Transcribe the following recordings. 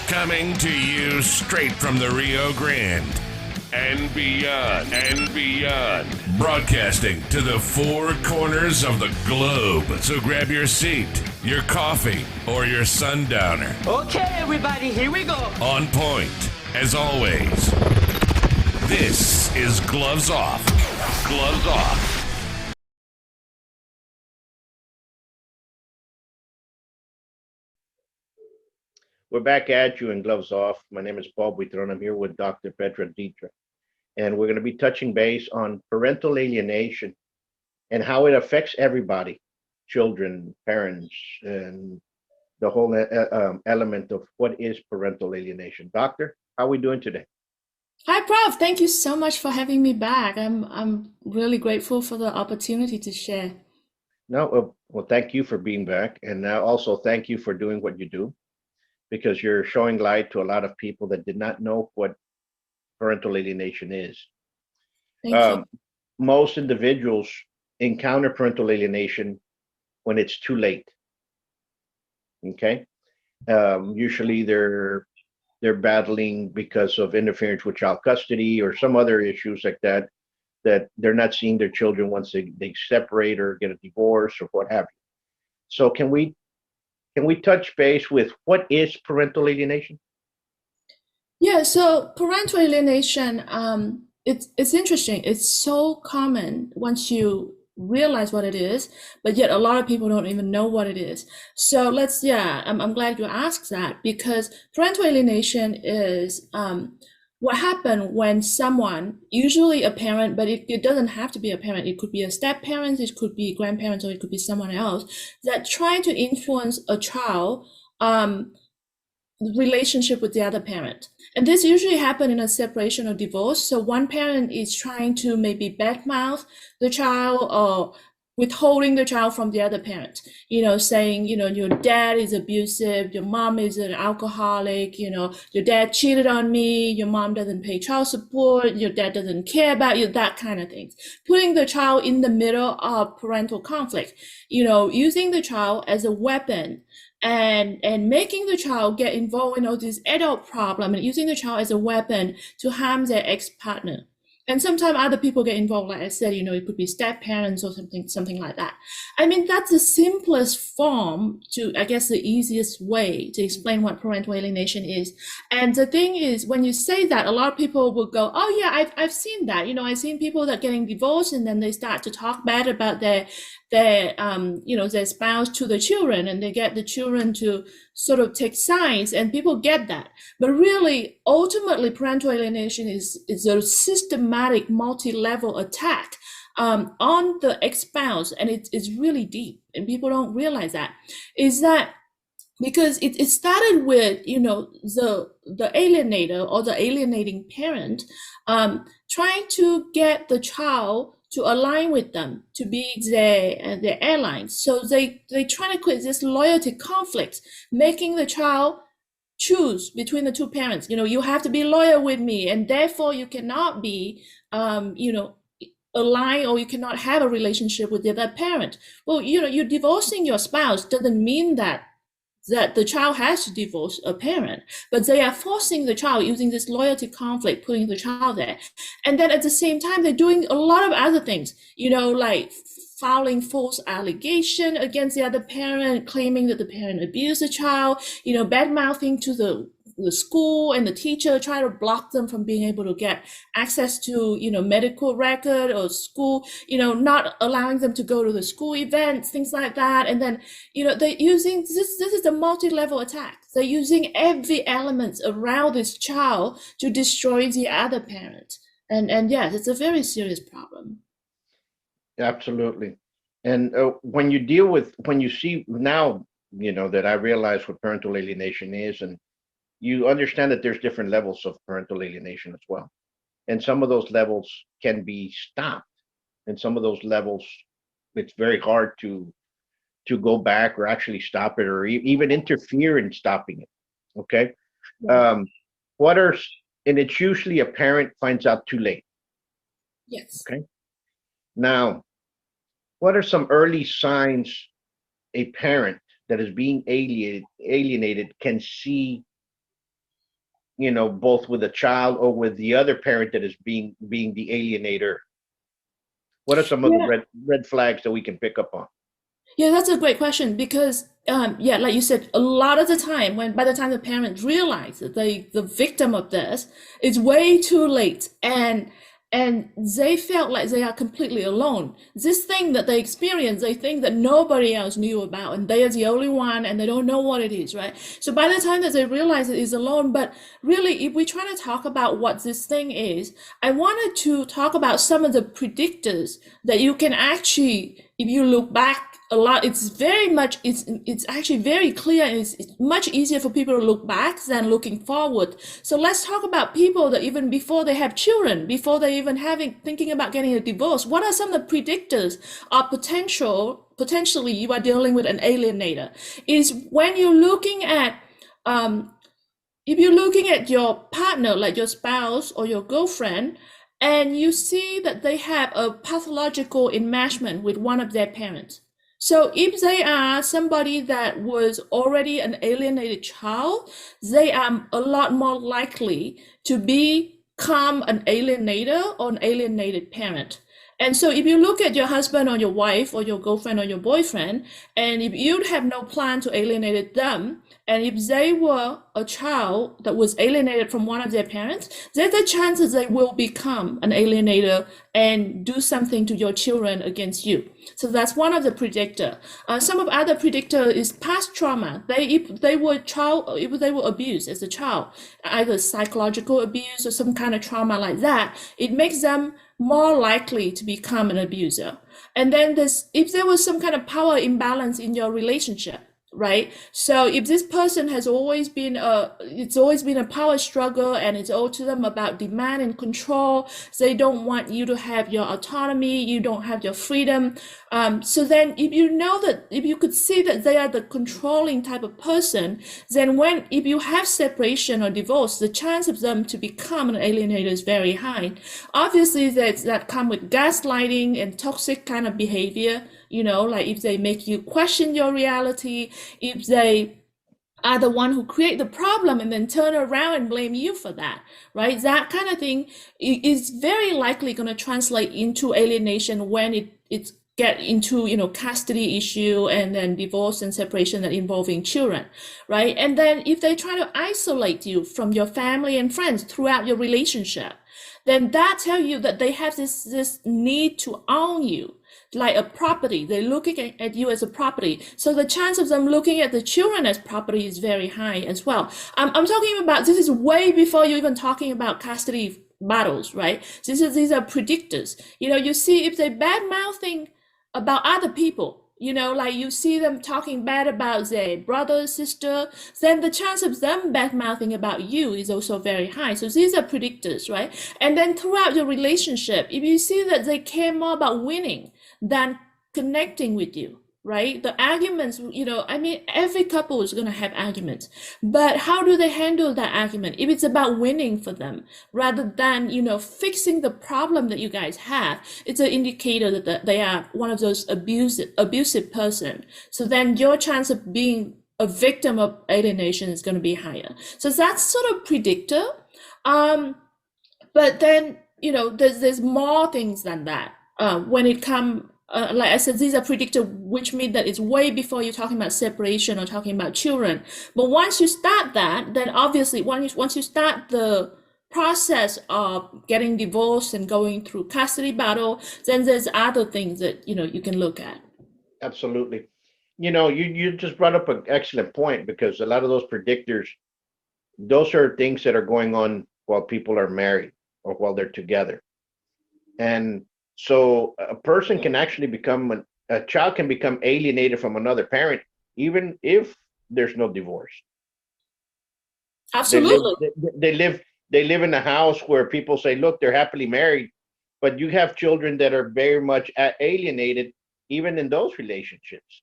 Coming to you straight from the Rio Grande and beyond. Broadcasting to the four corners of the globe. So grab your seat, your coffee, or your sundowner. Okay, everybody, here we go. On point, as always. This is Gloves Off. Gloves Off. We're back at you in Gloves Off. My name is Paul Buitron. I'm here with Dr. Petra Deeter, and we're going to be touching base on parental alienation and how it affects everybody, children, parents, and the whole element of what is parental alienation. Doctor, how are we doing today? Hi, Prof. Thank you so much for having me back. I'm really grateful for the opportunity to share. No, well, thank you for being back, and also thank you for doing what you do, because you're showing light to a lot of people that did not know what parental alienation is. Thank you. Most individuals encounter parental alienation when it's too late. Okay, usually they're battling because of interference with child custody or some other issues like that, that they're not seeing their children once they separate or get a divorce or what have you. So can we touch base with what is parental alienation? Yeah, so parental alienation, it's interesting. It's so common once you realize what it is, but yet a lot of people don't even know what it is. So I'm glad you asked that, because parental alienation is what happened when someone, usually a parent, but it doesn't have to be a parent. It could be a step parent, it could be grandparents, or it could be someone else that try to influence a child relationship with the other parent. And this usually happens in a separation or divorce. So one parent is trying to maybe badmouth the child or withholding the child from the other parent, saying, your dad is abusive, your mom is an alcoholic, your dad cheated on me, your mom doesn't pay child support, your dad doesn't care about you, that kind of things. Putting the child in the middle of parental conflict, using the child as a weapon and making the child get involved in all this adult problem and using the child as a weapon to harm their ex-partner. And sometimes other people get involved, like I said, it could be step parents or something like that. I mean, that's the simplest form I guess the easiest way to explain what parental alienation is. And the thing is, when you say that, a lot of people will go, oh yeah, I've seen that. I've seen people that getting divorced and then they start to talk bad about their spouse to the children, and they get the children to sort of take sides, and people get that. But really, ultimately, parental alienation is a systematic multi-level attack on the ex-spouse, and it's really deep, and people don't realize that. Is that because it started with, the alienator or the alienating parent trying to get the child to align with them, to be their allies. So they try to create this loyalty conflict, making the child choose between the two parents. You have to be loyal with me, and therefore you cannot be, aligned, or you cannot have a relationship with the other parent. Well, you're divorcing your spouse doesn't mean that the child has to divorce a parent, but they are forcing the child using this loyalty conflict, putting the child there. And then at the same time, they're doing a lot of other things, like filing false allegation against the other parent, claiming that the parent abused the child, bad mouthing to the school and the teacher, try to block them from being able to get access to, medical record or school, not allowing them to go to the school events, things like that. And then, they're using this is a multi-level attack. They're using every element around this child to destroy the other parent. And yes, it's a very serious problem. Absolutely. And when you see now, that I realize what parental alienation is, and you understand that there's different levels of parental alienation as well. And some of those levels can be stopped. And some of those levels, it's very hard to go back or actually stop it, or even interfere in stopping it. Okay. Yeah. And it's usually a parent finds out too late. Yes. Okay. Now, what are some early signs a parent that is being alienated can see both with the child or with the other parent that is being the alienator? What are some of the Yeah. red flags that we can pick up on? Yeah, that's a great question because, yeah, like you said, a lot of the time, by the time the parents realize that the victim of this, it's way too late, and they felt like they are completely alone. This thing that they experience, they think that nobody else knew about, and they are the only one, and they don't know what it is, right? So by the time that they realize it is alone, but really, if we try to talk about what this thing is, I wanted to talk about some of the predictors that you can actually, if you look back a lot, it's actually very clear, and it's much easier for people to look back than looking forward. So let's talk about people that even before they have children, before they even thinking about getting a divorce, what are some of the predictors of potentially you are dealing with an alienator? Is when you're looking at if you're looking at your partner, like your spouse or your girlfriend, and you see that they have a pathological enmeshment with one of their parents. So if they are somebody that was already an alienated child, they are a lot more likely to become an alienator or an alienated parent. And so if you look at your husband or your wife or your girlfriend or your boyfriend, and if you have no plan to alienate them, and if they were a child that was alienated from one of their parents, there's a chance that they will become an alienator and do something to your children against you. So that's one of the predictor. Some of other predictor is past trauma. If they were abused as a child, either psychological abuse or some kind of trauma like that, it makes them more likely to become an abuser. And then if there was some kind of power imbalance in your relationship, right? So if this person has always been it's always been a power struggle, and it's all to them about demand and control. They don't want you to have your autonomy. You don't have your freedom. So then if you could see that they are the controlling type of person, then if you have separation or divorce, the chance of them to become an alienator is very high. Obviously, that come with gaslighting and toxic kind of behavior. Like if they make you question your reality, if they are the one who create the problem and then turn around and blame you for that, right? That kind of thing is very likely going to translate into alienation when it's get into custody issue and then divorce and separation that involving children, right? And then if they try to isolate you from your family and friends throughout your relationship, then that tells you that they have this need to own you like a property. They're looking at you as a property. So the chance of them looking at the children as property is very high as well. I'm talking about, this is way before you're even talking about custody battles, right? These are predictors. You see if they're bad mouthing about other people, like you see them talking bad about their brother, sister, then the chance of them bad mouthing about you is also very high. So these are predictors, right? And then throughout your relationship, if you see that they care more about winning than connecting with you, right? The arguments, every couple is going to have arguments, but how do they handle that argument? If it's about winning for them rather than, fixing the problem that you guys have, it's an indicator that they are one of those abusive person. So then your chance of being a victim of alienation is going to be higher. So that's sort of predictor. But then, there's more things than that. When it comes, like I said, these are predictor, which means that it's way before you're talking about separation or talking about children. But once you start that, then obviously once you start the process of getting divorced and going through custody battle, then there's other things that you can look at. Absolutely. You just brought up an excellent point, because a lot of those predictors, those are things that are going on while people are married or while they're together. And so a person can actually a child can become alienated from another parent, even if there's no divorce. Absolutely. They live in a house where people say, look, they're happily married, but you have children that are very much alienated, even in those relationships.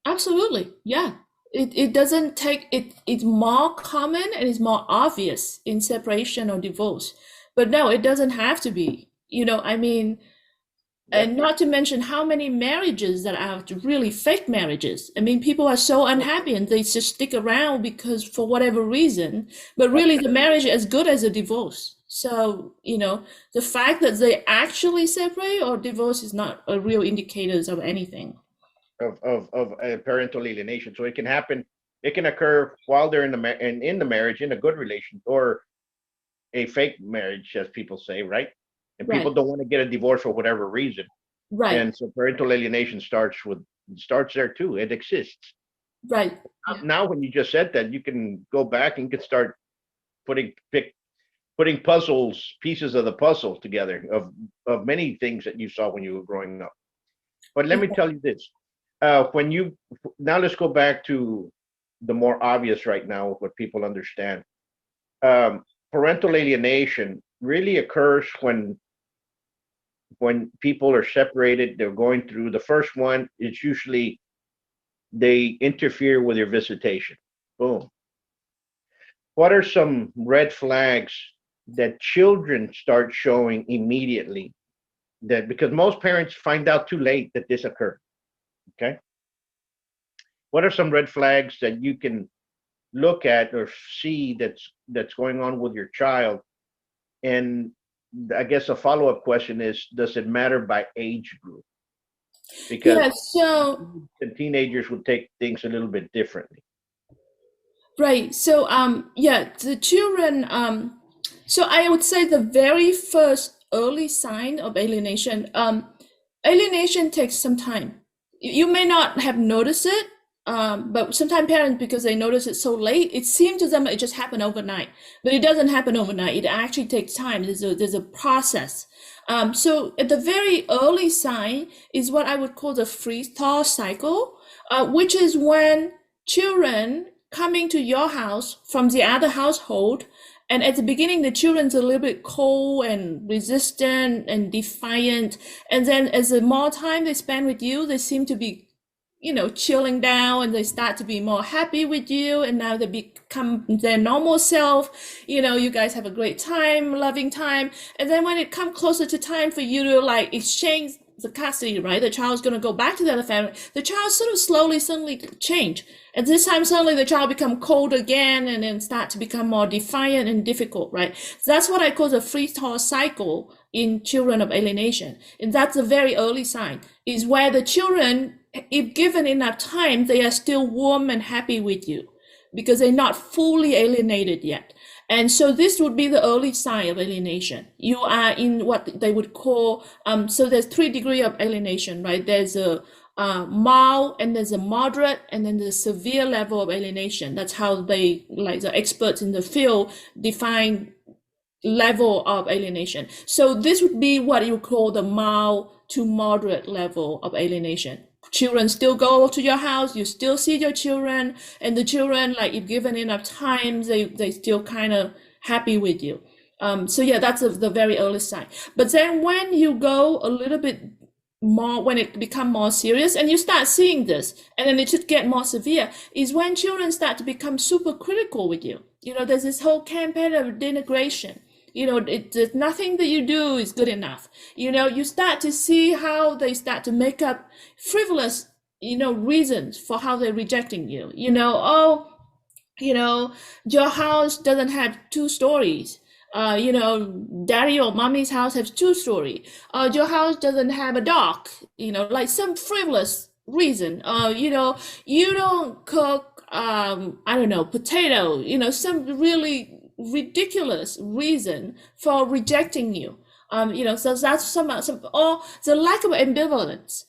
Absolutely. Yeah. It doesn't take it. It's more common and it's more obvious in separation or divorce, but no, it doesn't have to be. And not to mention how many marriages that are really fake marriages. I mean, people are so unhappy and they just stick around because for whatever reason, but really the marriage is as good as a divorce. So, the fact that they actually separate or divorce is not a real indicators of anything. Of parental alienation. So it can happen. It can occur while they're in the marriage, in a good relation, or a fake marriage, as people say, right? And people Right. don't want to get a divorce for whatever reason. Right. And so parental alienation starts there too. It exists. Right. Yeah. Now, when you just said that, you can go back and you can start putting pieces of the puzzle together of many things that you saw when you were growing up. But let me tell you this: now let's go back to the more obvious right now, what people understand. Parental alienation really occurs when people are separated. They're going through the first one. It's usually they interfere with your visitation. Boom. What are some red flags that children start showing immediately? That because most parents find out too late that this occurred. Okay. What are some red flags that you can look at or see that's going on with your child? And I guess a follow-up question is, does it matter by age group? Because Yeah, so the teenagers would take things a little bit differently. right. So yeah, the children so I would say the very first early sign of alienation, alienation takes some time. You may not have noticed it, but sometimes parents, because they notice it so late, it seems to them it just happened overnight. But it doesn't happen overnight. It actually takes time. There's a process. So at the very early sign is what I would call the freeze-thaw cycle, which is when children coming to your house from the other household, and at the beginning the children's a little bit cold and resistant and defiant, and then as the more time they spend with you, they seem to be chilling down, and they start to be more happy with you, and now they become their normal self. You guys have a great time, loving time, and then when it comes closer to time for you to like exchange the custody, right? The child's going to go back to the other family. The child sort of suddenly change. At this time, suddenly the child become cold again, and then start to become more defiant and difficult, right? So that's what I call the freeze-thaw cycle in children of alienation. And that's a very early sign, is where the children, if given enough time, they are still warm and happy with you because they're not fully alienated yet. And so this would be the early sign of alienation. You are in what they would call, so there's 3 degrees of alienation, right? There's a mild, and there's a moderate, and then the severe level of alienation. That's how they, like the experts in the field, define level of alienation. So this would be what you call the mild to moderate level of alienation. Children still go to your house, you still see your children, and the children, like if given enough time, they still kind of happy with you. So yeah, that's the very early sign. But then when you go a little bit more, when it become more serious, and you start seeing this, and then it should get more severe, is when children start to become super critical with you. There's this whole campaign of denigration. There's nothing that you do is good enough. You start to see how they start to make up frivolous, reasons for how they're rejecting you. Your house doesn't have 2 stories. Daddy or mommy's house has 2 stories. Your house doesn't have a dog. Like some frivolous reason. You don't cook, I don't know, potato. Some really ridiculous reason for rejecting you. So that's some or the lack of ambivalence.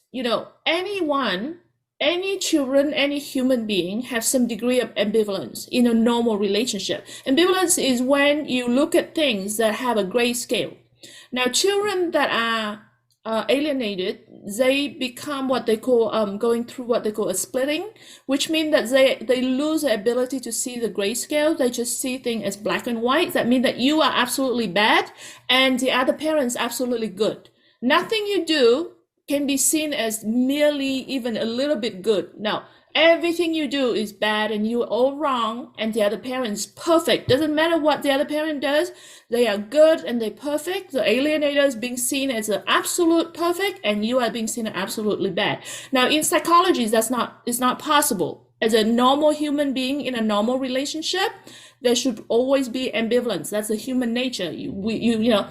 Any children, any human being have some degree of ambivalence in a normal relationship. Ambivalence is when you look at things that have a gray scale. Now, children that are alienated, they become what they call going through what they call a splitting, which means that they lose the ability to see the grayscale. They just see things as black and white. That means that you are absolutely bad and the other parent's absolutely good. Nothing you do can be seen as merely even a little bit good. No, everything you do is bad and you're all wrong, and the other parent is perfect. Doesn't matter what the other parent does, they are good and they're perfect. The alienator is being seen as an absolute perfect, and you are being seen as absolutely bad. Now, in psychology, it's not possible. As a normal human being in a normal relationship, there should always be ambivalence. That's the human nature. You know,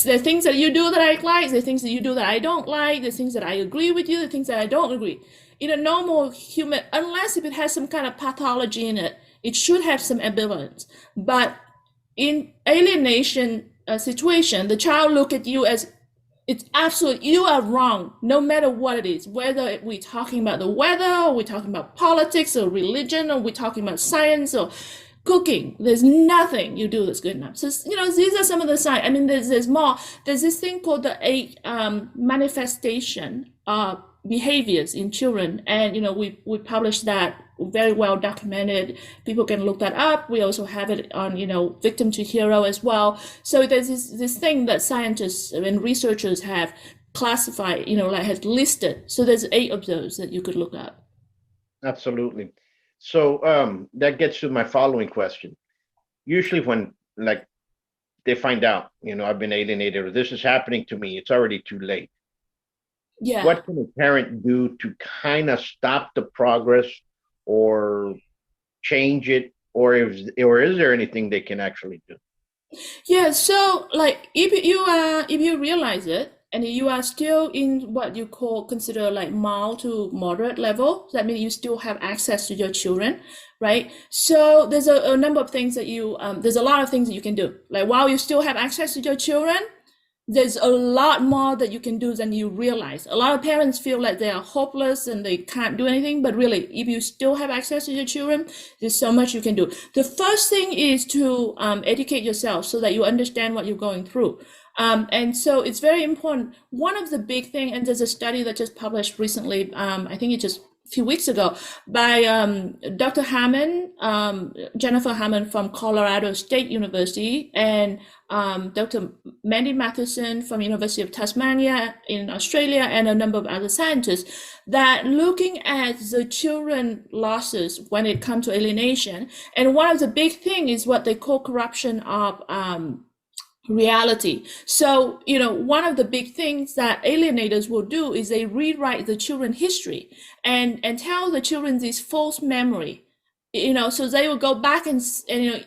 the things that you do that I like, the things that you do that I don't like, the things that I agree with you, the things that I don't agree. In a normal human, unless if it has some kind of pathology in it, it should have some ambivalence. But in alienation situation, the child look at you as it's absolute, you are wrong, no matter what it is, whether we're talking about the weather, or we're talking about politics or religion, or we're talking about science or cooking. There's nothing you do that's good enough. So, you know, these are some of the signs. I mean, there's more. There's this thing called the 8 manifestation behaviors in children. And, you know, we published that, very well documented. People can look that up. We also have it on, you know, victim to hero as well. So there's this thing that scientists and researchers have classified, you know, like has listed. So there's 8 of those that you could look up. Absolutely. So that gets to my following question. Usually when like they find out, you know, I've been alienated or this is happening to me, it's already too late. Yeah. What can a parent do to kind of stop the progress or change it, or is there anything they can actually do? Yeah, so like if you realize it and you are still in what you consider like mild to moderate level, that means you still have access to your children, right? So there's a number of things that there's a lot of things that you can do. Like while you still have access to your children, there's a lot more that you can do than you realize. A lot of parents feel like they are hopeless and they can't do anything, but really, if you still have access to your children, there's so much you can do. The first thing is to educate yourself so that you understand what you're going through. And so it's very important. One of the big things, and there's a study that just published recently, I think it just a few weeks ago, by Dr. Hammond, Jennifer Hammond from Colorado State University, and Dr. Mandy Matheson from University of Tasmania in Australia, and a number of other scientists, that looking at the children losses when it comes to alienation. And one of the big things is what they call corruption of reality. So, you know, one of the big things that alienators will do is they rewrite the children history and tell the children this false memory, you know, so they will go back and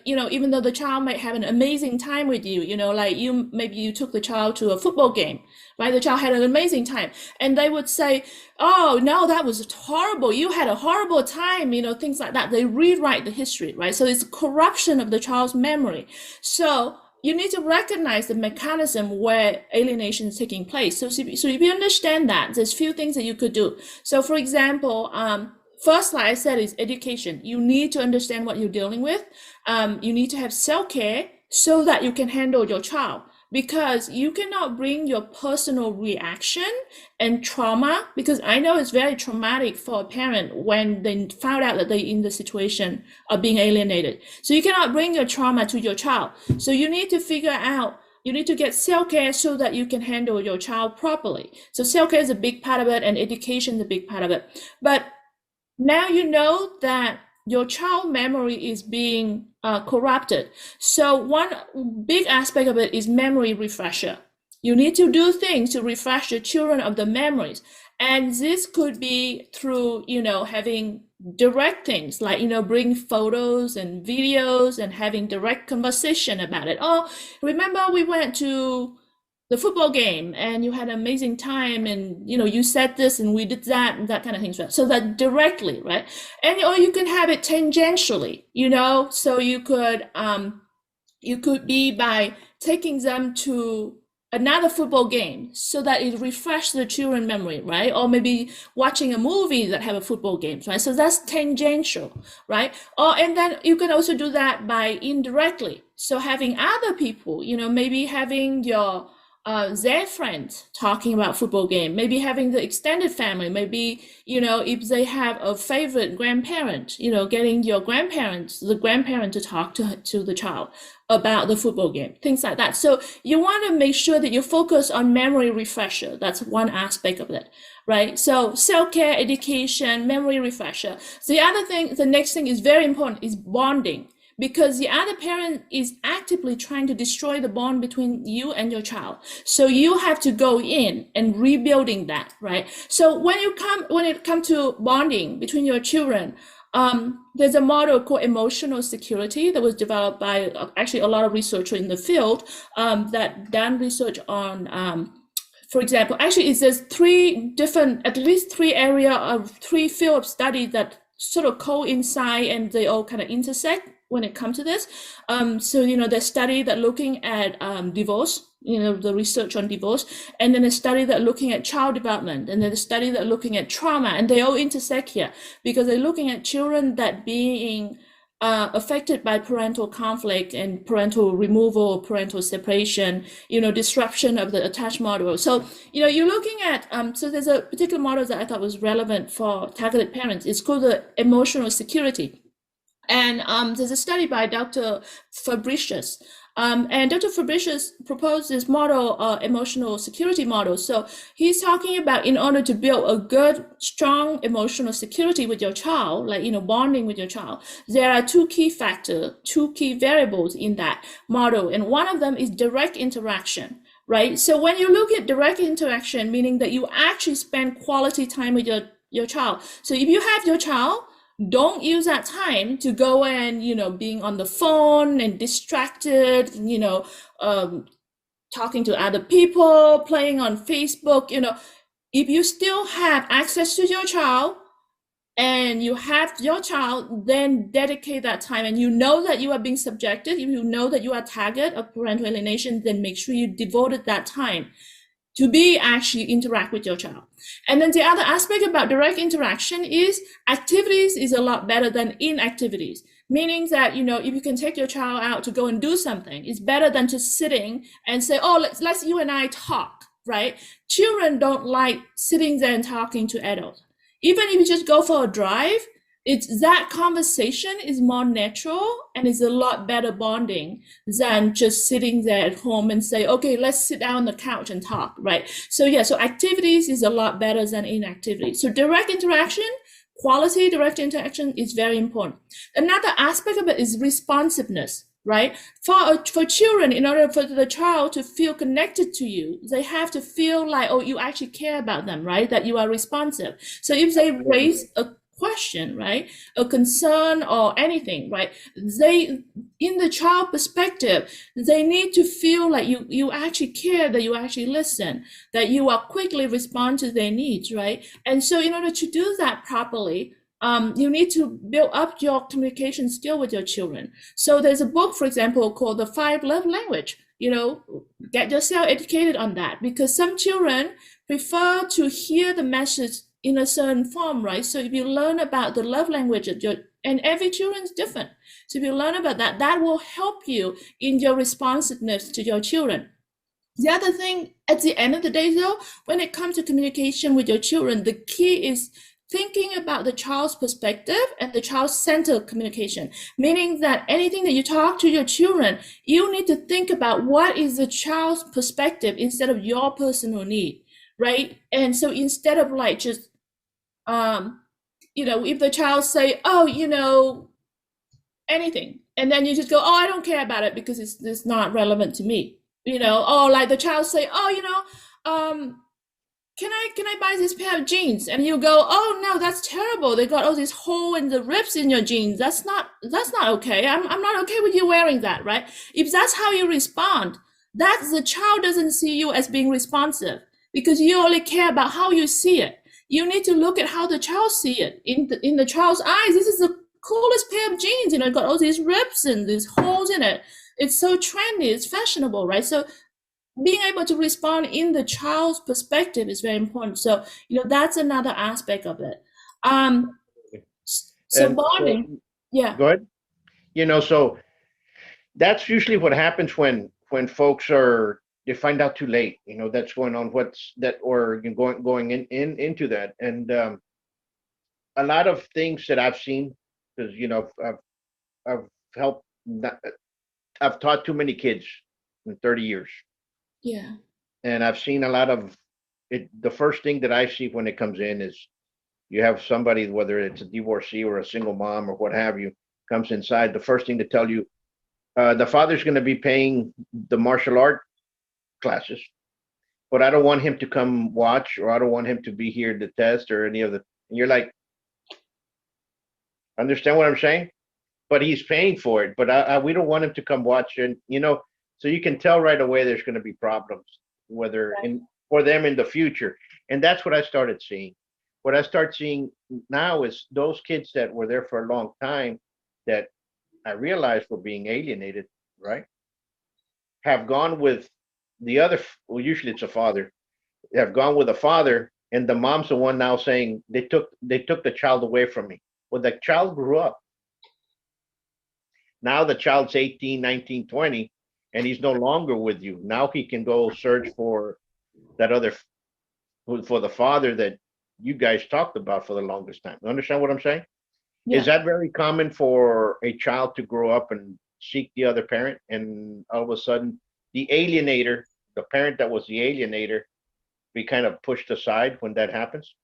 you know, even though the child might have an amazing time with you, you know, like maybe you took the child to a football game, right? The child had an amazing time, and they would say, oh no, that was horrible, you had a horrible time, you know, things like that. They rewrite the history, right? So it's corruption of the child's memory. So you need to recognize the mechanism where alienation is taking place. So if you understand that, there's few things that you could do. So for example, first, like I said, is education. You need to understand what you're dealing with. You need to have self-care so that you can handle your child, because you cannot bring your personal reaction and trauma, because I know it's very traumatic for a parent when they found out that they're in the situation of being alienated. So you cannot bring your trauma to your child. So you need to figure out, you need to get self-care so that you can handle your child properly. So self-care is a big part of it, and education is a big part of it. But now you know that your child memory is being corrupted. So one big aspect of it is memory refresher. You need to do things to refresh your children of the memories. And this could be through, you know, having direct things like, you know, bring photos and videos and having direct conversation about it. Oh, remember we went to the football game and you had an amazing time, and you know, you said this and we did that, and that kind of things, right? So that directly, right? And or you can have it tangentially, you know, so you could be by taking them to another football game so that it refreshes the children memory, right? Or maybe watching a movie that have a football game, right? So that's tangential, right? Or and then you can also do that by indirectly. So having other people, you know, maybe having your their friends talking about football game, maybe having the extended family, maybe, if they have a favorite grandparent, getting your the grandparent to talk to the child about the football game, things like that. So you want to make sure that you focus on memory refresher. That's one aspect of it, right? So self-care, education, memory refresher. The next thing is very important is bonding, because the other parent is actively trying to destroy the bond between you and your child. So you have to go in and rebuilding that, right? So when it comes to bonding between your children, there's a model called emotional security that was developed by actually a lot of researchers in the field that done research on, for example, actually it says at least three field of study that sort of coincide and they all kind of intersect when it comes to this. So, the study that looking at divorce, the research on divorce, and then a study that looking at child development, and then a study that looking at trauma, and they all intersect here because they're looking at children that being affected by parental conflict and parental removal, parental separation, disruption of the attached model. So, you're looking at, so there's a particular model that I thought was relevant for targeted parents. It's called the emotional security. And there's a study by Dr. Fabricius. And Dr. Fabricius proposed this model, emotional security model. So he's talking about in order to build a good, strong emotional security with your child, like, bonding with your child, there are two key variables in that model. And one of them is direct interaction, right? So when you look at direct interaction, meaning that you actually spend quality time with your child. So if you have your child, don't use that time to go and, being on the phone and distracted, talking to other people, playing on Facebook, if you still have access to your child and you have your child, then dedicate that time. And you know that you are being subjected, if you know that you are target of parental alienation, then make sure you devoted that time to be actually interact with your child. And then the other aspect about direct interaction is activities is a lot better than inactivities. Meaning that, if you can take your child out to go and do something, it's better than just sitting and say, oh, let's you and I talk, right? Children don't like sitting there and talking to adults. Even if you just go for a drive, it's that conversation is more natural and is a lot better bonding than just sitting there at home and say, okay, let's sit down on the couch and talk, right? So so activities is a lot better than inactivity. So direct interaction, quality direct interaction is very important. Another aspect of it is responsiveness, right? For children, in order for the child to feel connected to you, they have to feel like, oh, you actually care about them, right? That you are responsive. So if they raise a question, right, a concern or anything, right, in the child perspective, they need to feel like you actually care, that you actually listen, that you are quickly respond to their needs, right? And so in order to do that properly, you need to build up your communication skill with your children. So there's a book, for example, called The 5 Love Language. Get yourself educated on that, because some children prefer to hear the message in a certain form, right? So if you learn about the love language and every children's different. So if you learn about that, that will help you in your responsiveness to your children. The other thing, at the end of the day though, when it comes to communication with your children, the key is thinking about the child's perspective and the child-centered communication, meaning that anything that you talk to your children, you need to think about what is the child's perspective instead of your personal need, right? And so instead of like just if the child say, oh, anything, and then you just go, oh, I don't care about it because it's not relevant to me, or like the child say, oh, can I buy this pair of jeans? And you go, oh no, that's terrible. They got all these holes and the rips in your jeans. That's not okay. I'm not okay with you wearing that, right? If that's how you respond, that the child doesn't see you as being responsive because you only care about how you see it. You need to look at how the child see it in the child's eyes. This is the coolest pair of jeans, it got all these rips and these holes in it. It's so trendy, it's fashionable, right? So being able to respond in the child's perspective is very important. So, that's another aspect of it. So bonding, yeah. Go ahead. So that's usually what happens when folks are they find out too late, that's going on, what's that, or going into that. And a lot of things that I've seen, because I've helped, I've taught too many kids in 30 years, Yeah. and I've seen a lot of it. The first thing that I see when it comes in is you have somebody, whether it's a divorcee or a single mom or what have you, comes inside. The first thing to tell you, the father's going to be paying the martial art classes, but I don't want him to come watch, or I don't want him to be here to test or any of the. And you're like, understand what I'm saying? But he's paying for it. But we don't want him to come watch, and so you can tell right away there's going to be problems, whether for them in the future. And that's what I started seeing. What I start seeing now is those kids that were there for a long time, that I realized were being alienated, right? Have gone with the other. Well, usually it's a father. They have gone with a father, and the mom's the one now saying they took the child away from me. Well, the child grew up. Now the child's 18, 19, 20, and he's no longer with you. Now he can go search for that other, for the father that you guys talked about for the longest time. You understand what I'm saying? Yeah. Is that very common for a child to grow up and seek the other parent, and all of a sudden the alienator, the parent that was the alienator, be kind of pushed aside when that happens?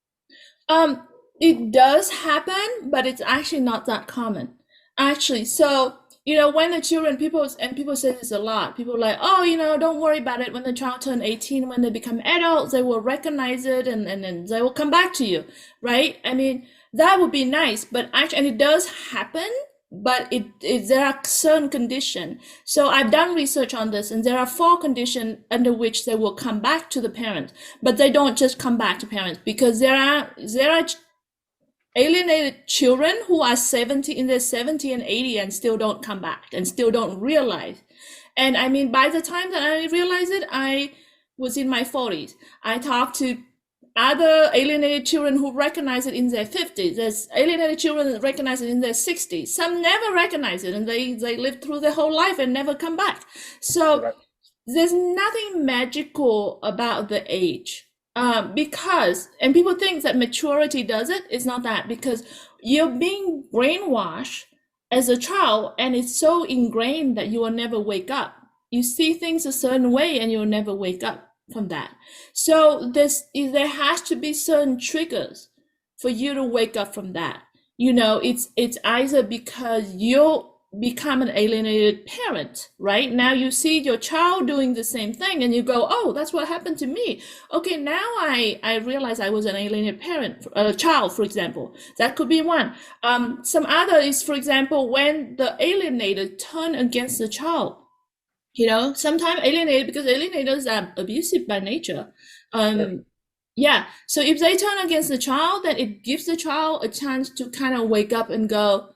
It does happen, but it's actually not that common. Actually, so when the children, people say this a lot. People are like, oh, don't worry about it. When the child turn 18, when they become adults, they will recognize it, and then they will come back to you, right? I mean, that would be nice, but actually, and it does happen, but there are certain conditions. So I've done research on this, and there are 4 conditions under which they will come back to the parent, but they don't just come back to parents, because there are alienated children who are 70, in their 70 and 80, and still don't come back and still don't realize. And I mean, by the time that I realized it, I was in my 40s. I talked to other alienated children who recognize it in their 50s. There's alienated children that recognize it in their 60s. Some never recognize it, and they live through their whole life and never come back. So there's nothing magical about the age. Because, and people think that maturity does it. It's not that, because you're being brainwashed as a child, and it's so ingrained that you will never wake up. You see things a certain way, and you'll never wake up from that. So there has to be certain triggers for you to wake up from that. It's either because you'll become an alienated parent, right? Now you see your child doing the same thing, and you go, oh, that's what happened to me. Okay, now I realize I was an alienated parent, a child, for example. That could be one. Some other is, for example, when the alienated turn against the child. Sometimes alienated, because alienators are abusive by nature. Yeah, so if they turn against the child, then it gives the child a chance to kind of wake up and go,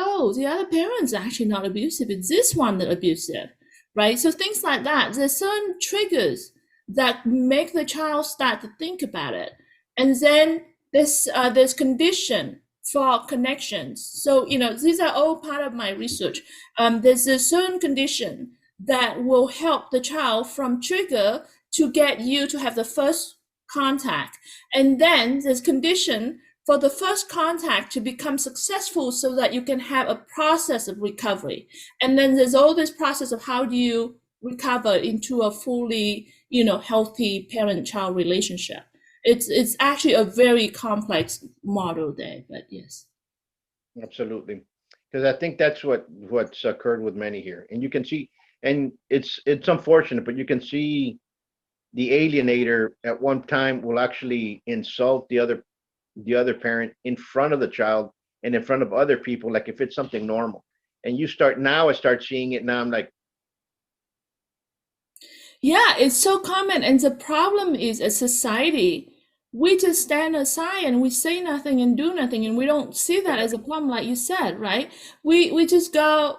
oh, the other parent's actually not abusive. It's this one that abusive, right? So things like that. There's certain triggers that make the child start to think about it. And then there's condition for connections. So, these are all part of my research. There's a certain condition that will help the child from trigger to get you to have the first contact. And then there's condition for the first contact to become successful, so that you can have a process of recovery. And then there's all this process of how do you recover into a fully, healthy parent-child relationship. It's actually a very complex model there, but yes. Absolutely. Because I think that's what's occurred with many here. And you can see, and it's unfortunate, but you can see the alienator at one time will actually insult the other parent in front of the child and in front of other people, like if it's something normal. And I start seeing it now. I'm like, yeah, it's so common. And the problem is, as society, we just stand aside and we say nothing and do nothing, and we don't see that as a problem, like you said, right? We just go,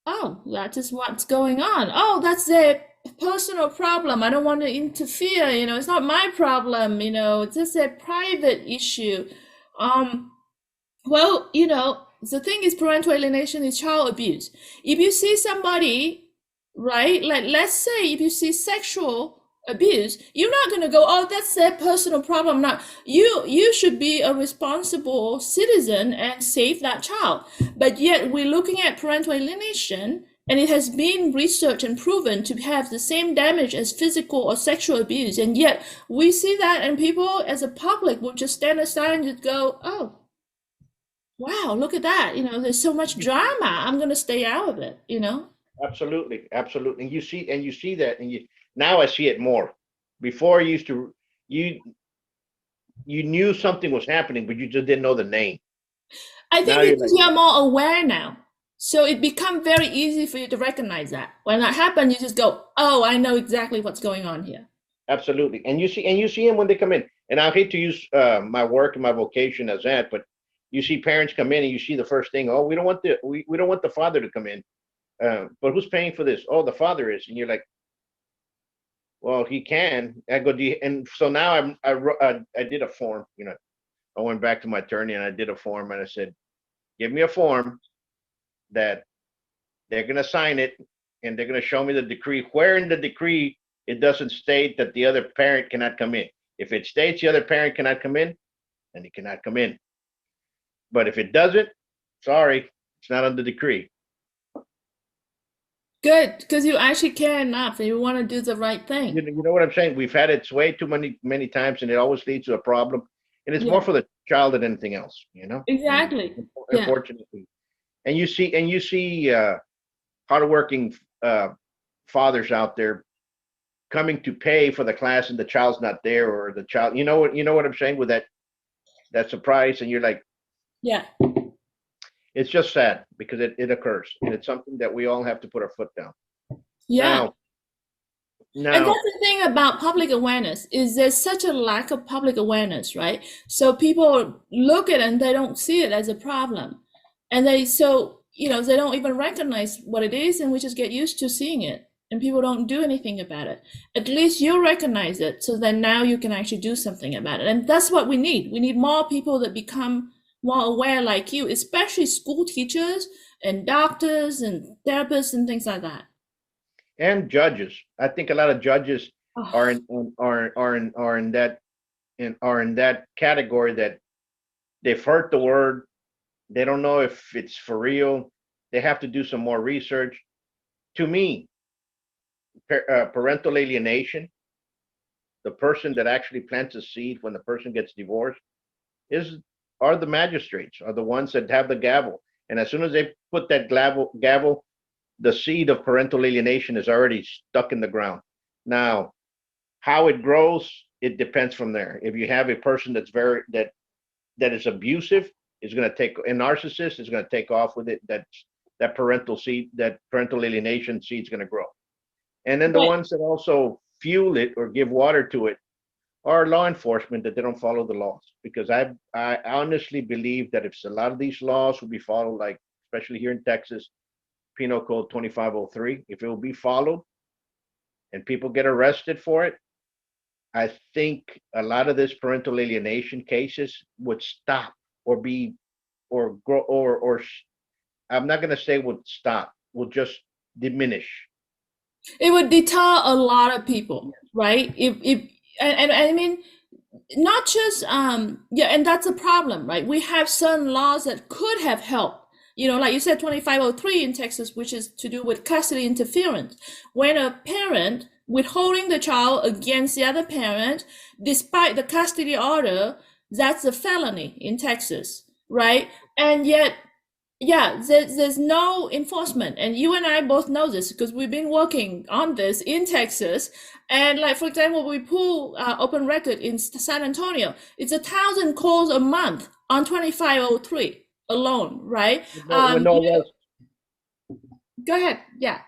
oh, that's just what's going on. Oh, that's their personal problem. I don't want to interfere. It's not my problem. It's just a private issue. Well, the thing is, parental alienation is child abuse. If you see somebody right? Like, let's say if you see sexual abuse, you're not going to go, oh, that's their personal problem. Not you should be a responsible citizen and save that child. But yet we're looking at parental alienation, and it has been researched and proven to have the same damage as physical or sexual abuse. And yet we see that, and people as a public will just stand aside and just go, oh, wow, look at that. There's so much drama. I'm going to stay out of it, Absolutely, absolutely. And you see that, and now I see it more. Before you used to you you knew something was happening, but you just didn't know the name. I think Now you're because like, you're more aware now. So it becomes very easy for you to recognize that. When that happens, you just go, oh, I know exactly what's going on here. absolutely. And you see them when they come in. And I hate to use my work and my vocation as that, but you see parents come in and you see the first thing, oh, we don't want the father to come in. But who's paying for this? Oh, the father is. And you're like, well, he can. I go, and so now I did a form. I went back to my attorney and I did a form and I said, give me a form that they're going to sign it and they're going to show me the decree. Where in the decree it doesn't state that the other parent cannot come in. If it states the other parent cannot come in, then he cannot come in. But if it doesn't, sorry, it's not on the decree. Good, because you actually care enough and you want to do the right thing. You know what I'm saying? We've had it way too many times, and it always leads to a problem. And it's more Yeah, for the child than anything else. exactly. Yeah. Unfortunately, and you see hardworking fathers out there coming to pay for the class, and the child's not there, or the child. You know what I'm saying with that surprise, and you're like, Yeah. it's just sad because it occurs, and it's something that we all have to put our foot down. Yeah. Now, And now, that's the thing about public awareness is there's such a lack of public awareness, right? So people look at it and they don't see it as a problem. And they don't even recognize what it is, and we just get used to seeing it. And people don't do anything about it. At least you recognize it, so then now you can actually do something about it. And that's what we need. We need more people that become more aware like you, especially school teachers and doctors and therapists and things like that. and judges. I think a lot of judges Oh, are in that category that they've heard the word. They don't know if it's for real. They have to do some more research. To me, parental alienation, the person that actually plants a seed when the person gets divorced, is are the magistrates, are the ones that have the gavel. And as soon as they put that gavel, the seed of parental alienation is already stuck in the ground. Now, how it grows, it depends from there. If you have a person that is abusive, is going to take a narcissist is going to take off with it. That parental alienation seed is going to grow. And then the right. ones that also fuel it or give water to it are law enforcement, that they don't follow the laws. Because I honestly believe that if a lot of these laws would be followed, like especially here in Texas, Penal Code 2503, if it will be followed and people get arrested for it, I think a lot of this parental alienation cases would stop or be or grow or I'm not going to say would stop, will just diminish. It would deter a lot of people, right? If and I mean, not just yeah, and that's a problem, right? We have certain laws that could have helped. Like you said, 2503 in Texas, which is to do with custody interference. When a parent withholding the child against the other parent, despite the custody order, that's a felony in Texas, right? And yet, yeah, there's no enforcement. And you and I both know this because we've been working on this in Texas. And like, for example, we pull open record in San Antonio. It's 1,000 calls a month on 2503 alone, right? With no arrests. Go ahead. Yeah.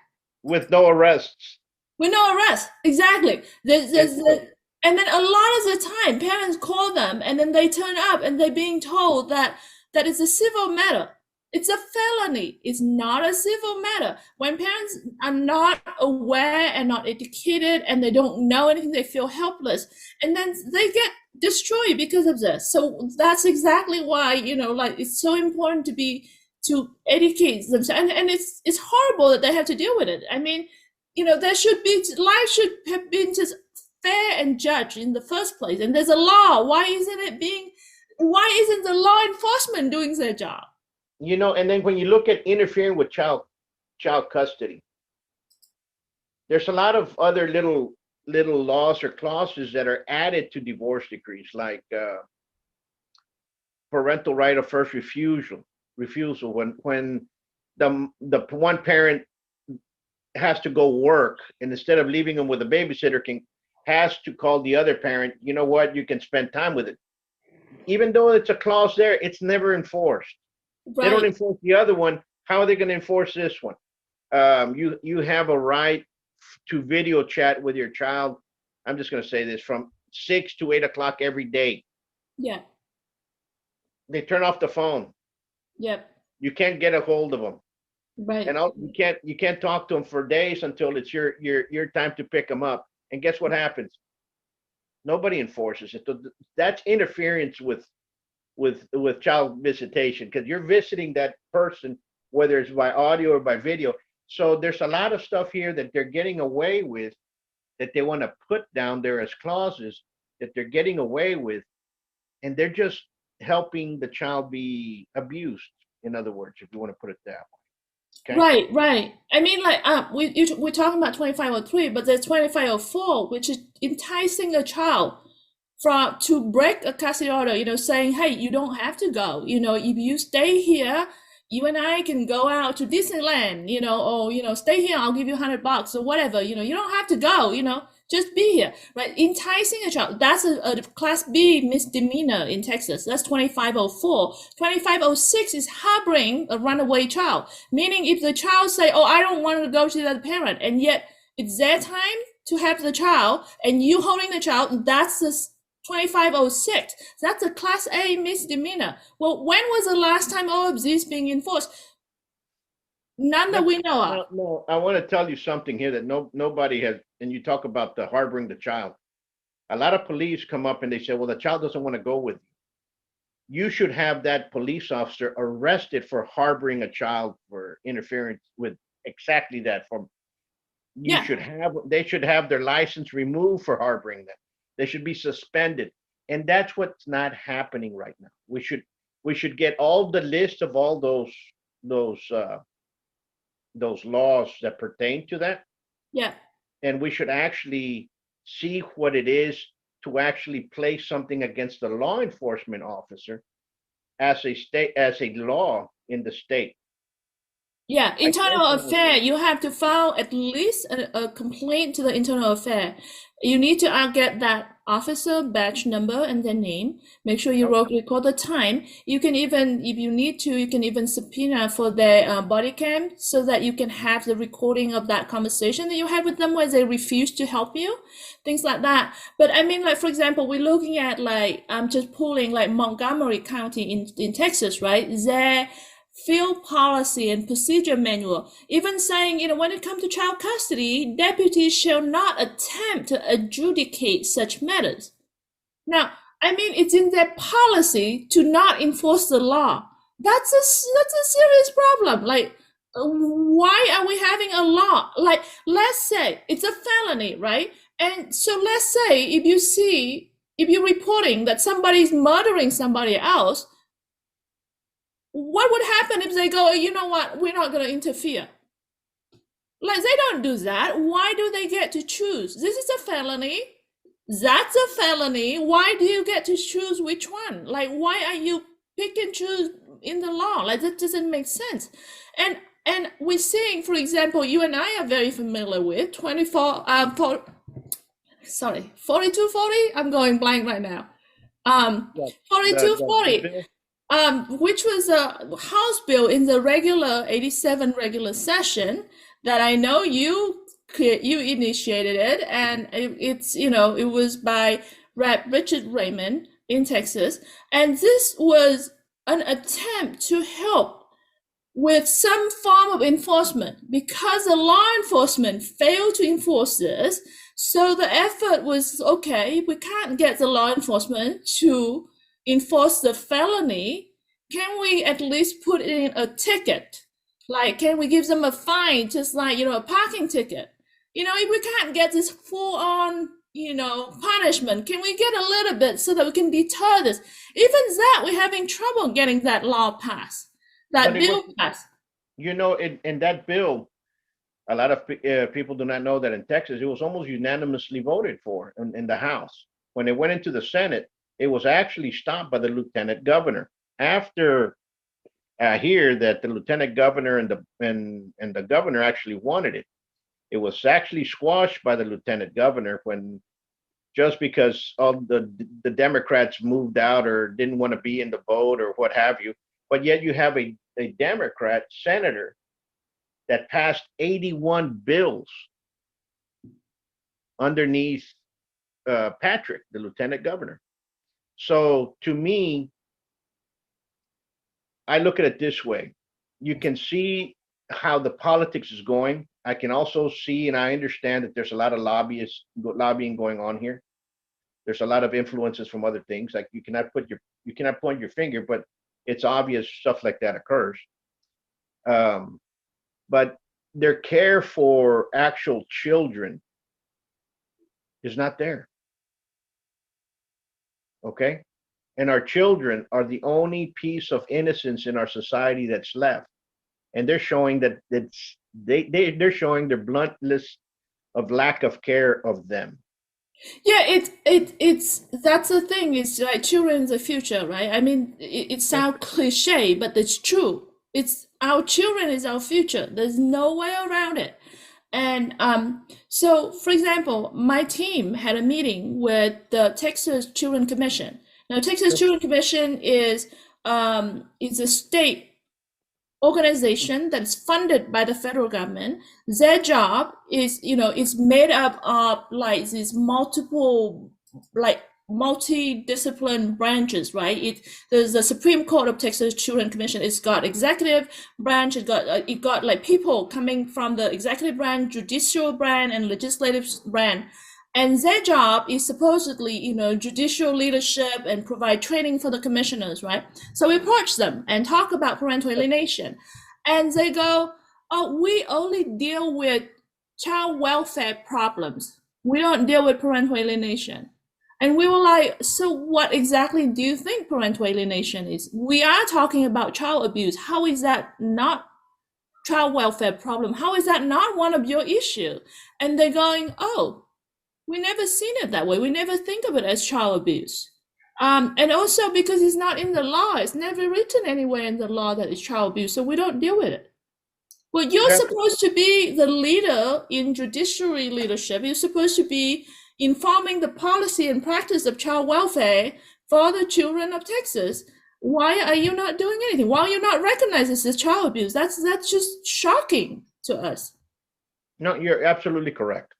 With no arrests. With no arrest. Exactly. And then a lot of the time, parents call them and then they turn up and they're being told that it's a civil matter. It's a felony. It's not a civil matter. When parents are not aware and not educated and they don't know anything, they feel helpless. And then they get destroyed because of this. So that's exactly why, like it's so important to educate them. And it's horrible that they have to deal with it. I mean, there should be, life should have been just fair and judged in the first place. And there's a law. Why isn't the law enforcement doing their job? And then when you look at interfering with child custody, there's a lot of other little laws or clauses that are added to divorce decrees, like parental right of first refusal when the one parent has to go work, and instead of leaving them with a babysitter, has to call the other parent. You know what? You can spend time with it. Even though it's a clause there, it's never enforced. They don't enforce the other one. How are they going to enforce this one? You have a right to video chat with your child. I'm just going to say this, from 6 to 8 o'clock every day. Yeah. They turn off the phone. Yep. You can't get a hold of them. Right. And you can't talk to them for days until it's your time to pick them up. And guess what happens? Nobody enforces it. That's interference with child visitation, because you're visiting that person, whether it's by audio or by video. So there's a lot of stuff here that they're getting away with, that they want to put down there as clauses that they're getting away with, and they're just helping the child be abused, in other words, if you want to put it that way. Okay? Right. I mean, like, we're talking about 2503, but there's 2504, which is enticing a child to break a custody order, saying, hey, you don't have to go. If you stay here, you and I can go out to Disneyland, or, stay here, I'll give you $100 or whatever. You don't have to go, just be here, right? Enticing a child, that's a class B misdemeanor in Texas. That's 2504. 2506 is harboring a runaway child, meaning if the child say, oh, I don't want to go to the other parent, and yet it's their time to have the child, and you holding the child, that's the 2506. That's a class A misdemeanor. Well, when was the last time all of this being enforced? None that we know of. No, I want to tell you something here that nobody has, and you talk about the harboring the child. A lot of police come up and they say, well, the child doesn't want to go with you. You should have that police officer arrested for harboring a child, for interference with exactly that. They should have their license removed for harboring them. They should be suspended. And that's what's not happening right now. We should get all the list of all those laws that pertain to that. Yeah. And we should actually see what it is to actually place something against the law enforcement officer as a law in the state. Yeah, internal affair, you have to file at least a complaint to the internal affair. You need to get that officer badge number and their name. Make sure you record the time. You can even, if you need to, you can even subpoena for their body cam, so that you can have the recording of that conversation that you had with them where they refuse to help you, things like that. But I mean, like, for example, we're looking at, like, I'm just pulling, like, Montgomery County in Texas, right? Their field policy and procedure manual, even saying, when it comes to child custody, deputies shall not attempt to adjudicate such matters. Now, I mean, it's in their policy to not enforce the law. That's a serious problem. Like, why are we having a law? Like, let's say it's a felony, right? And so let's say if you're reporting that somebody's murdering somebody else, what would happen if they go, you know what, we're not going to interfere? Like, they don't do that. Why do they get to choose? This is a felony. That's a felony. Why do you get to choose which one? Like, why are you pick and choose in the law? Like, that doesn't make sense. And we're seeing, for example, you and I are very familiar with 4240. I'm going blank right now. 4240. Which was a House bill in the regular 87 regular session that I know you initiated it, and it's it was by Rep. Richard Raymond in Texas, and this was an attempt to help with some form of enforcement because the law enforcement failed to enforce this. So the effort was, okay, we can't get the law enforcement to enforce the felony, can we at least put in a ticket? Like, can we give them a fine, just like, a parking ticket? If we can't get this full on, punishment, can we get a little bit so that we can deter this? Even that, we're having trouble getting that law passed, that But it was, bill passed. in that bill, a lot of people do not know that in Texas, it was almost unanimously voted for in the House. When it went into the Senate, it was actually stopped by the lieutenant governor. After I hear that the lieutenant governor and the governor actually wanted it, it was actually squashed by the lieutenant governor when just because all the Democrats moved out or didn't want to be in the vote or what have you. But yet you have a Democrat senator that passed 81 bills underneath Patrick, the lieutenant governor. So to me, I look at it this way. You can see how the politics is going. I can also see and I understand that there's a lot of lobbying going on here. There's a lot of influences from other things. Like you cannot point your finger, but it's obvious stuff like that occurs. But their care for actual children is not there. Okay? And our children are the only piece of innocence in our society that's left. And they're showing they're showing their bluntness of lack of care of them. Yeah, it's that's the thing. It's like children's the future, right? I mean, it sounds cliche, but it's true. It's our children is our future. There's no way around it. And so, for example, my team had a meeting with the Texas Children Commission. Now, Texas Children Commission is a state organization that is funded by the federal government. Their job is, it's made up of like these multiple, like multi-discipline branches, right? There's the Supreme Court of Texas Children Commission. It's got executive branch. It got like people coming from the executive branch, judicial branch, and legislative branch. And their job is supposedly, judicial leadership and provide training for the commissioners, right? So we approach them and talk about parental alienation. And they go, oh, we only deal with child welfare problems. We don't deal with parental alienation. And we were like, so what exactly do you think parental alienation is? We are talking about child abuse. How is that not child welfare problem? How is that not one of your issues? And they're going, oh, we never seen it that way. We never think of it as child abuse. And also because it's not in the law. It's never written anywhere in the law that it's child abuse, so we don't deal with it. Well, you're supposed to be the leader in judiciary leadership. You're supposed to be informing the policy and practice of child welfare for the children of Texas. Why are you not doing anything? Why are you not recognizing this as child abuse? That's just shocking to us. No, you're absolutely correct.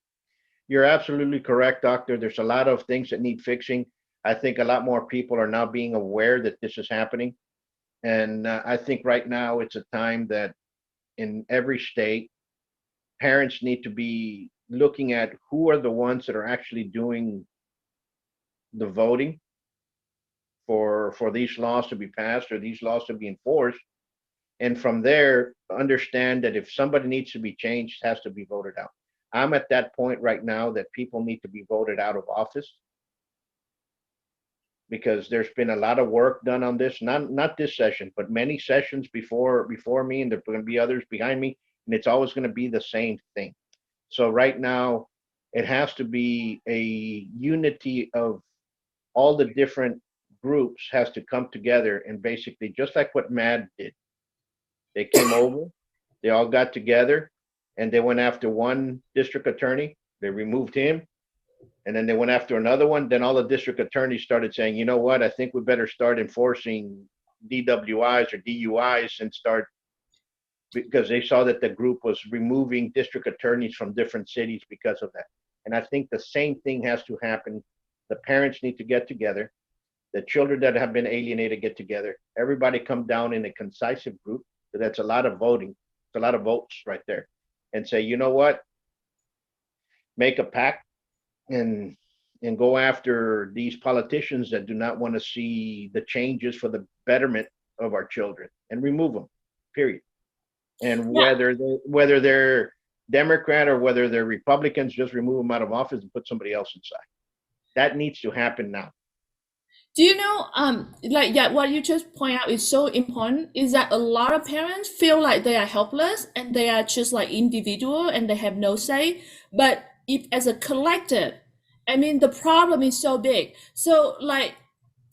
You're absolutely correct, doctor. There's a lot of things that need fixing. I think a lot more people are now being aware that this is happening. And I think right now it's a time that in every state, parents need to be looking at who are the ones that are actually doing the voting for these laws to be passed or these laws to be enforced. And from there, understand that if somebody needs to be changed, it has to be voted out. I'm at that point right now that people need to be voted out of office because there's been a lot of work done on this, not this session, but many sessions before me, and there are going to be others behind me, and it's always going to be the same thing. So right now, it has to be a unity of all the different groups has to come together and basically just like what MAD did. They came over, they all got together, and they went after one district attorney. They removed him. And then they went after another one. Then all the district attorneys started saying, you know what, I think we better start enforcing DWIs or DUIs and start, because they saw that the group was removing district attorneys from different cities because of that. And I think the same thing has to happen. The parents need to get together. The children that have been alienated get together. Everybody come down in a concisive group. So that's a lot of voting. It's a lot of votes right there. And say, you know what, make a pact and go after these politicians that do not want to see the changes for the betterment of our children and remove them, period. And whether they're Democrat or whether they're Republicans, just remove them out of office and put somebody else inside. That needs to happen now. Do you know, like, yeah, what you just point out is so important, is that a lot of parents feel like they are helpless and they are just like individual and they have no say. But if as a collective, I mean, the problem is so big. So like,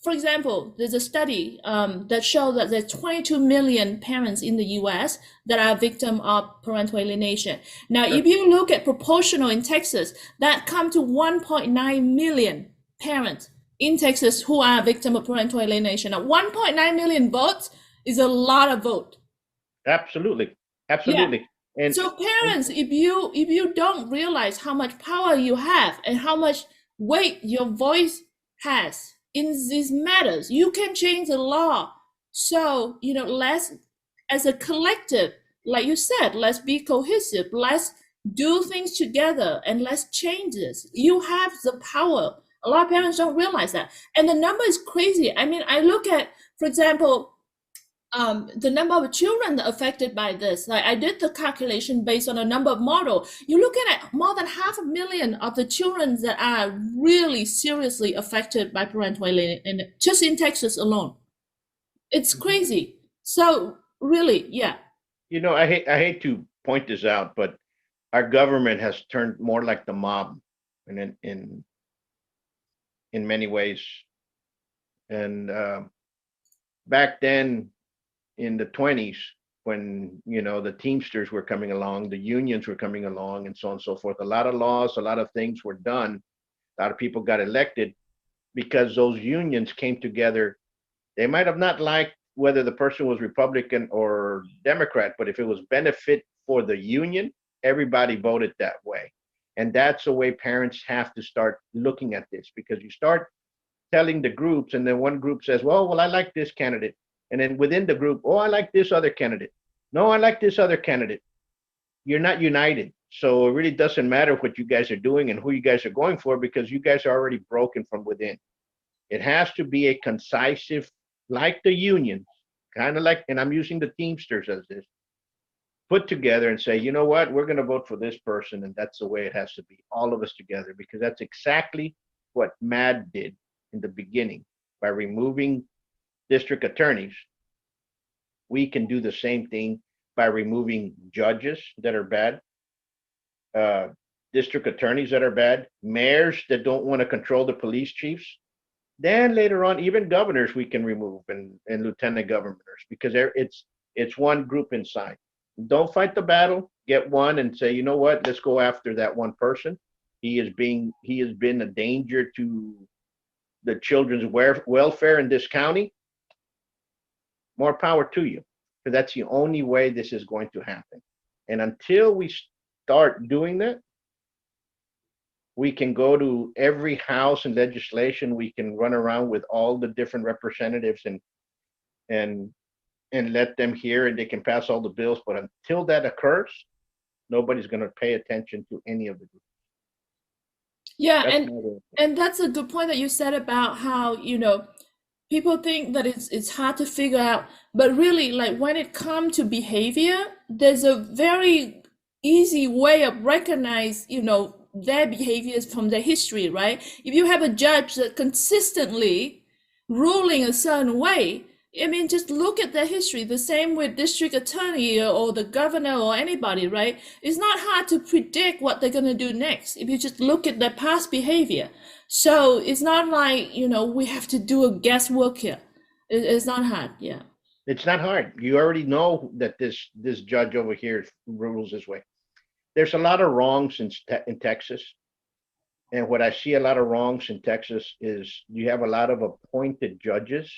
for example, there's a study that shows that there's 22 million parents in the US that are victim of parental alienation. Now, if you look at proportional in Texas, that come to 1.9 million parents in Texas who are victim of parental alienation. Now, 1.9 million votes is a lot of vote. Absolutely. Yeah. And So parents, if you don't realize how much power you have and how much weight your voice has in these matters, you can change the law. So, let's, as a collective, like you said, let's be cohesive, let's do things together and let's change this. You have the power. A lot of parents don't realize that. And the number is crazy. I mean, I look at, for example, the number of children affected by this. Like I did the calculation based on a number of model. You're looking at more than 500,000 of the children that are really seriously affected by parental alienation, just in Texas alone. It's crazy. So really, yeah. I hate to point this out, but our government has turned more like the mob, and in many ways. And back then, in the 20s, when the Teamsters were coming along, the unions were coming along, and so on and so forth, a lot of laws, a lot of things were done. A lot of people got elected because those unions came together. They might have not liked whether the person was Republican or Democrat, but if it was benefit for the union, everybody voted that way. And that's the way parents have to start looking at this, because you start telling the groups, and then one group says, well, I like this candidate. And then within the group, oh, I like this other candidate. No, I like this other candidate. You're not united. So it really doesn't matter what you guys are doing and who you guys are going for, because you guys are already broken from within. It has to be a concisive, like the unions, kind of like, and I'm using the Teamsters as this, put together and say, you know what, we're going to vote for this person. And that's the way it has to be, all of us together, because that's exactly what MAD did in the beginning. By removing district attorneys, we can do the same thing by removing judges that are bad, district attorneys that are bad, mayors that don't want to control the police chiefs. Then later on, even governors we can remove, and lieutenant governors, because it's one group inside. Don't fight the battle. Get one and say, you know what? Let's go after that one person. He has been a danger to the children's welfare in this county. More power to you, because that's the only way this is going to happen. And until we start doing that, we can go to every house and legislation. We can run around with all the different representatives and let them hear, and they can pass all the bills. But until that occurs, nobody's going to pay attention to any of the groups. Yeah, and that's a good point that you said about how, people think that it's hard to figure out, but really, like when it comes to behavior, there's a very easy way of recognize, their behaviors from their history, right? If you have a judge that consistently ruling a certain way, I mean, just look at their history. The same with district attorney or the governor or anybody, right? It's not hard to predict what they're going to do next if you just look at their past behavior. So it's not like, we have to do a guesswork here. It's not hard, yeah. It's not hard. You already know that this judge over here rules this way. There's a lot of wrongs in Texas. And what I see a lot of wrongs in Texas is you have a lot of appointed judges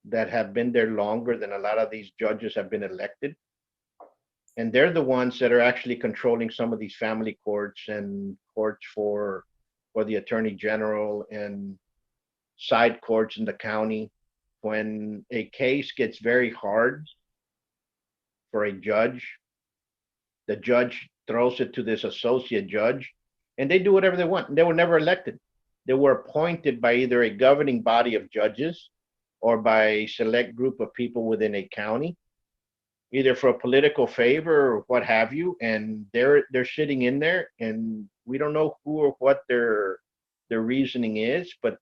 that have been there longer than a lot of these judges have been elected. And they're the ones that are actually controlling some of these family courts and courts for the attorney general and side courts in the county. When a case gets very hard for a judge, the judge throws it to this associate judge, and they do whatever they want. They were never elected. They were appointed by either a governing body of judges or by a select group of people within a county. either for a political favor or what have you, and they're sitting in there, and we don't know who or what their reasoning is, but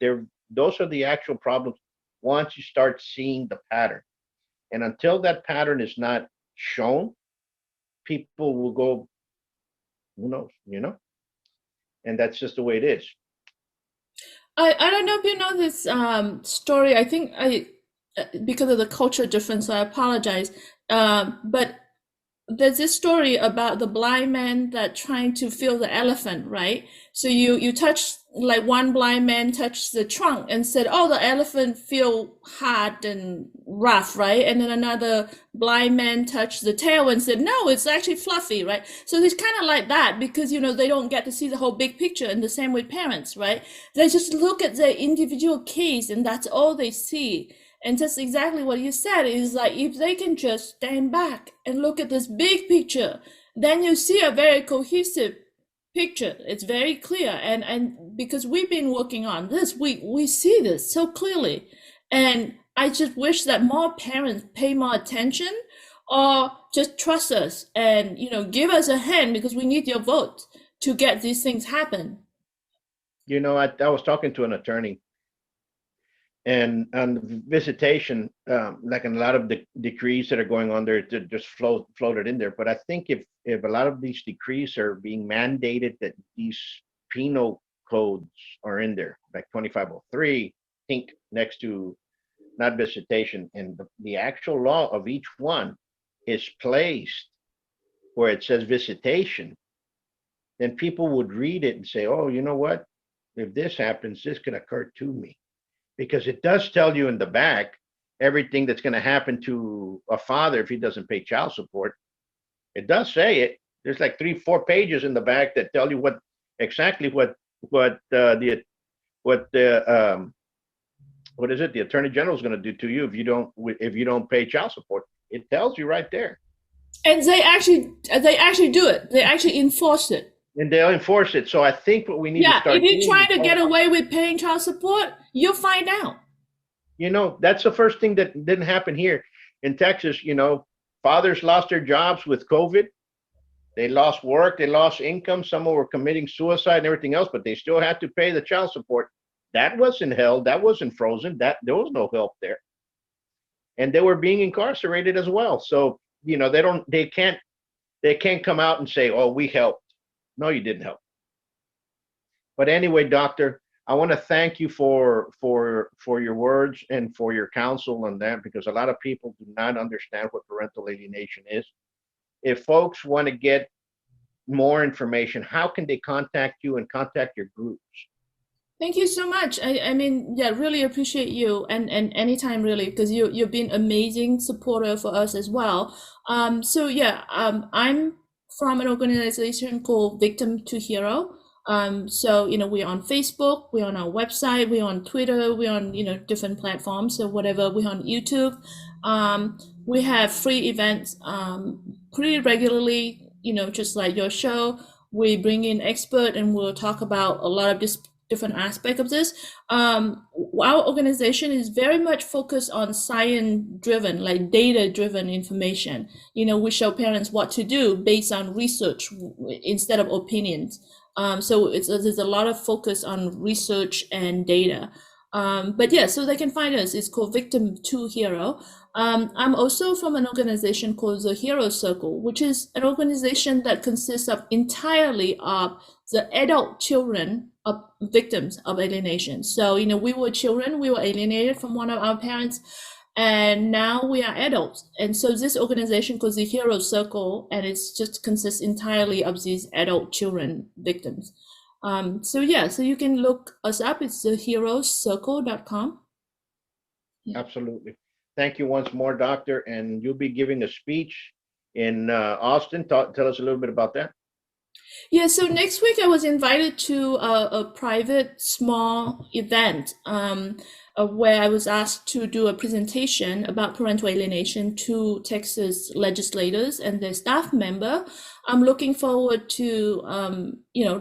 those are the actual problems once you start seeing the pattern. And until that pattern is not shown, people will go, who knows, and that's just the way it is. I don't know if you know this story. I think because of the culture difference, I apologize. But there's this story about the blind man that trying to feel the elephant, right? So you touch, like one blind man touched the trunk and said, "Oh, the elephant feel hard and rough," right? And then another blind man touched the tail and said, "No, it's actually fluffy," right? So it's kind of like that because they don't get to see the whole big picture. And the same with parents, right? They just look at their individual case and that's all they see. And that's exactly what you said, is like if they can just stand back and look at this big picture, then you see a very cohesive picture. It's very clear. And because we've been working on this, we see this so clearly. And I just wish that more parents pay more attention or just trust us and give us a hand, because we need your vote to get these things happen. I was talking to an attorney, and on visitation, like in a lot of the decrees that are going on there, to just floated in there. But I think if a lot of these decrees are being mandated, that these penal codes are in there, like 2503, I think next to not visitation, and the actual law of each one is placed where it says visitation, then people would read it and say, "Oh, you know what? If this happens, this can occur to me." Because it does tell you in the back everything that's going to happen to a father if he doesn't pay child support. It does say it. There's like 3-4 pages in the back that tell you exactly what the attorney general is going to do to you if you don't pay child support. It tells you right there. And they actually do it. They actually enforce it. And they'll enforce it. So I think what we need to start if you doing try to get away with paying child support, you'll find out. That's the first thing that didn't happen here in Texas. Fathers lost their jobs with COVID. They lost work. They lost income. Some were committing suicide and everything else, but they still had to pay the child support. That wasn't held. That wasn't frozen. There was no help there. And they were being incarcerated as well. So, they can't come out and say, "Oh, we helped." No, you didn't help. But anyway, doctor, I want to thank you for your words and for your counsel on that, because a lot of people do not understand what parental alienation is. If folks want to get more information, how can they contact you and contact your groups? Thank you so much. I mean, yeah, really appreciate you, and anytime really, because you've been amazing supporter for us as well. So yeah, I'm from an organization called Victim to Hero. So we're on Facebook, we're on our website, we're on Twitter, we're on different platforms. So whatever, we're on YouTube. We have free events pretty regularly. Just like your show, we bring in expert and we'll talk about a lot of different aspects of this. Our organization is very much focused on science-driven, like data-driven information. We show parents what to do based on research instead of opinions. So there's a lot of focus on research and data. But yeah, so they can find us. It's called Victim to Hero. I'm also from an organization called the Hero Circle, which is an organization that consists of entirely of the adult children of victims of alienation. So, we were children, we were alienated from one of our parents, and now we are adults. And so this organization called the Hero Circle, and it's just consists entirely of these adult children victims. So you can look us up. It's theheroescircle.com. Absolutely. Thank you once more, doctor. And you'll be giving a speech in Austin. Tell us a little bit about that. Yeah, so next week I was invited to a private small event where I was asked to do a presentation about parental alienation to Texas legislators and their staff member. I'm looking forward to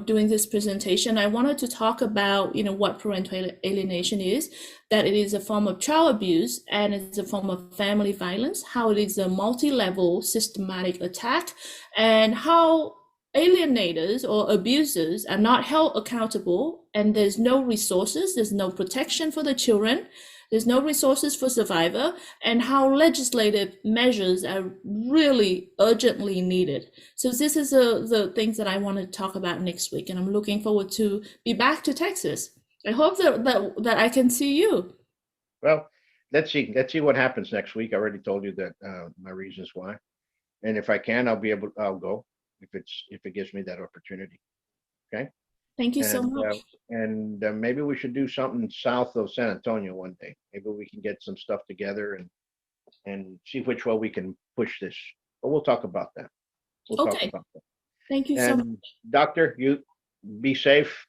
doing this presentation. I wanted to talk about what parental alienation is, that it is a form of child abuse and it's a form of family violence, how it is a multi-level systematic attack, and how alienators or abusers are not held accountable, and there's no resources, there's no protection for the children, there's no resources for survivor, and how legislative measures are really urgently needed. So this is the things that I want to talk about next week, and I'm looking forward to be back to Texas. I hope that I can see you. Well, let's see. Let's see what happens next week. I already told you that my reasons why, and if I can, I'll go if it gives me that opportunity. Okay. Thank you so And much. maybe we should do something south of San Antonio one day. Maybe we can get some stuff together and see which way we can push this. But we'll talk about that. We'll talk Okay, about that. thank you so much. And doctor, you be safe.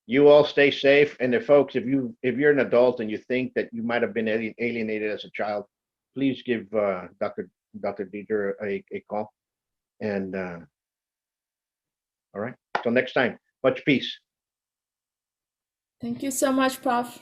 You all stay safe. And if folks, if you're an adult and you think that you might have been alienated as a child, please give Dr. Deeter a call. And all right. Till next time. Much peace. Thank you so much, Prof.